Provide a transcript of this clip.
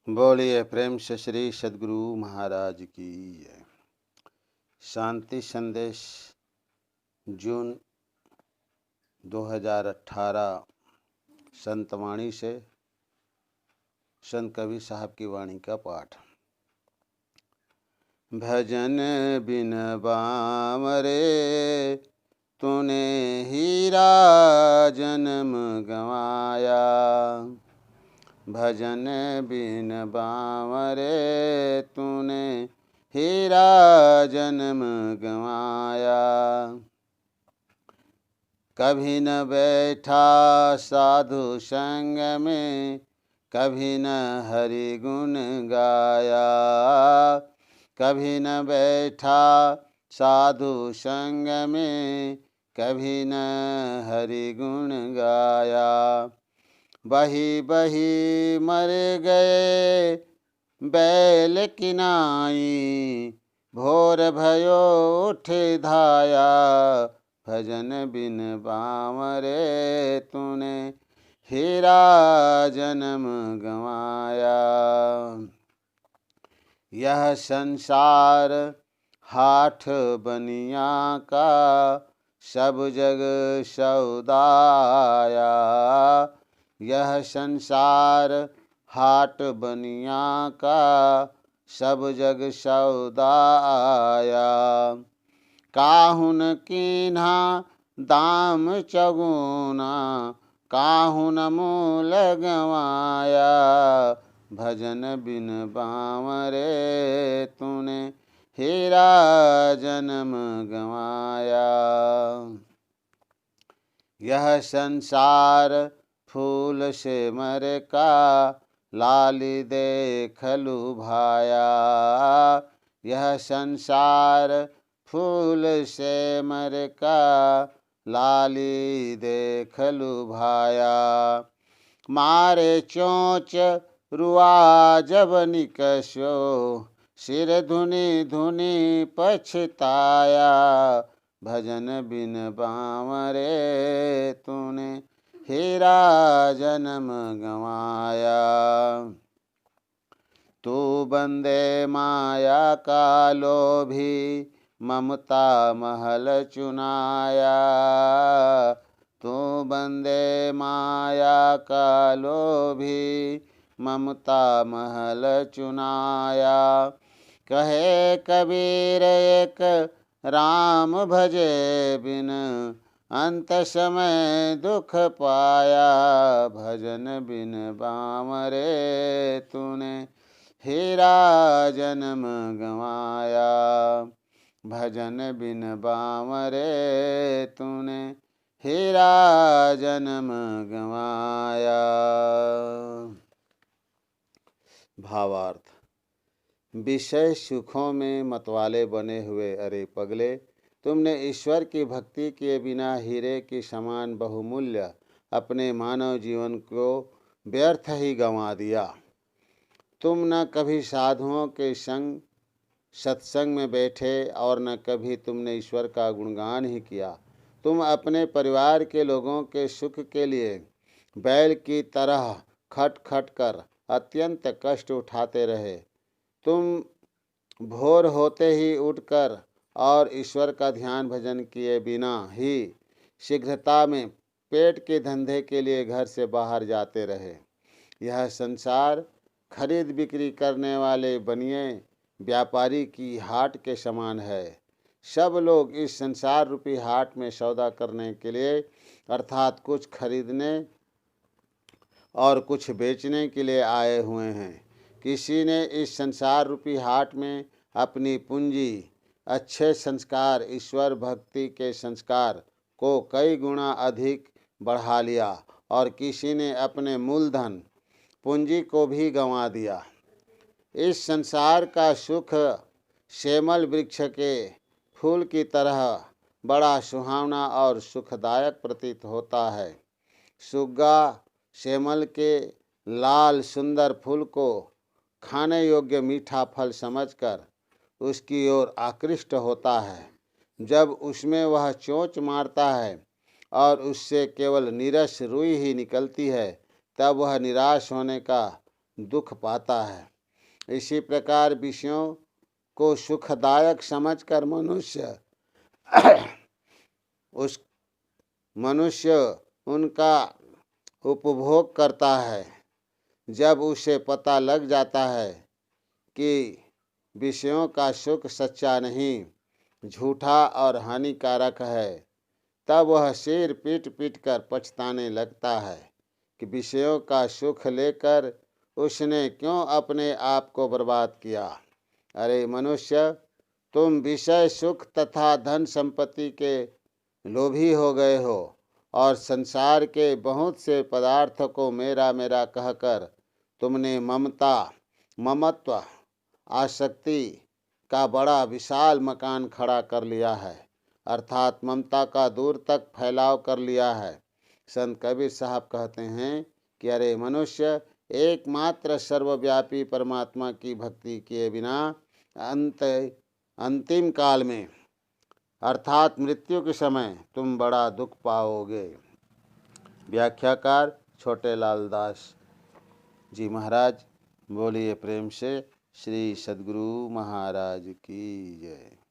बोलिए प्रेम से श्री सद्गुरु महाराज की जय। शांति संदेश जून 2018 संतवाणी से संत कबीर साहब की वाणी का पाठ। भजन बिन बामरे तूने हीरा जन्म गंवाया, भजन बिन बामरे तूने हीरा जन्म गंवाया। कभी न बैठा साधु संग में, कभी न हरि गुण गाया, कभी न बैठा साधु संग में, कभी न हरि गुण गाया। बही बही मर गए बैल किनाई, भोर भयो उठ धाया, भजन बिन बामरे तूने हीरा जन्म गंवाया। यह संसार हाथ बनिया का, सब जग सौदाया, यह संसार हाट बनिया का, सब जग सौदाया। काहुन कीन्हा दाम चगुना, काहुन मूल गंवाया, भजन बिन बामरे तूने हीरा जन्म गंवाया। यह संसार फूल से मर का, लाली देख लुभाया, यह संसार फूल से मर का, लाली देख लुभाया। मारे चोंच रुआ जब निकशो, सिर धुनी धुनी पछताया, भजन बिन बामरे तूने हीरा जन्म गंवाया। तू बंदे माया का लोभी, ममता महल चुनाया, तू बंदे माया का लोभी, ममता महल चुनाया। कहे कबीर एक राम भजे बिन, अंत समय दुख पाया, भजन बिन बामरे तूने हीरा जन्म गंवाया, भजन बिन बामरे तूने हीरा जन्म गंवाया। भावार्थ। विषय सुखों में मतवाले बने हुए अरे पगले, तुमने ईश्वर की भक्ति किए बिना हीरे के समान बहुमूल्य अपने मानव जीवन को व्यर्थ ही गंवा दिया। तुम न कभी साधुओं के संग सत्संग में बैठे और न कभी तुमने ईश्वर का गुणगान ही किया। तुम अपने परिवार के लोगों के सुख के लिए बैल की तरह खट खट कर अत्यंत कष्ट उठाते रहे। तुम भोर होते ही उठकर और ईश्वर का ध्यान भजन किए बिना ही शीघ्रता में पेट के धंधे के लिए घर से बाहर जाते रहे। यह संसार खरीद बिक्री करने वाले बनिए व्यापारी की हाट के समान है। सब लोग इस संसार रूपी हाट में सौदा करने के लिए अर्थात कुछ खरीदने और कुछ बेचने के लिए आए हुए हैं। किसी ने इस संसार रूपी हाट में अपनी पूंजी, अच्छे संस्कार, ईश्वर भक्ति के संस्कार को कई गुना अधिक बढ़ा लिया और किसी ने अपने मूलधन पूंजी को भी गंवा दिया। इस संसार का सुख श्यामल वृक्ष के फूल की तरह बड़ा सुहावना और सुखदायक प्रतीत होता है। सुग्गा श्यामल के लाल सुंदर फूल को खाने योग्य मीठा फल समझकर उसकी ओर आकृष्ट होता है। जब उसमें वह चोंच मारता है और उससे केवल नीरस रुई ही निकलती है, तब वह निराश होने का दुख पाता है। इसी प्रकार विषयों को सुखदायक समझकर मनुष्य उनका उपभोग करता है। जब उसे पता लग जाता है कि विषयों का सुख सच्चा नहीं, झूठा और हानिकारक है, तब वह सिर पीट पीट कर पछताने लगता है कि विषयों का सुख लेकर उसने क्यों अपने आप को बर्बाद किया। अरे मनुष्य, तुम विषय सुख तथा धन संपत्ति के लोभी हो गए हो और संसार के बहुत से पदार्थ को मेरा मेरा कहकर तुमने ममत्व आसक्ति का बड़ा विशाल मकान खड़ा कर लिया है, अर्थात ममता का दूर तक फैलाव कर लिया है। संत कबीर साहब कहते हैं कि अरे मनुष्य, एकमात्र सर्वव्यापी परमात्मा की भक्ति किए बिना अंतिम काल में अर्थात मृत्यु के समय तुम बड़ा दुख पाओगे। व्याख्याकार छोटे लाल दास जी महाराज। बोलिए प्रेम से श्री सद्गुरु महाराज की जय।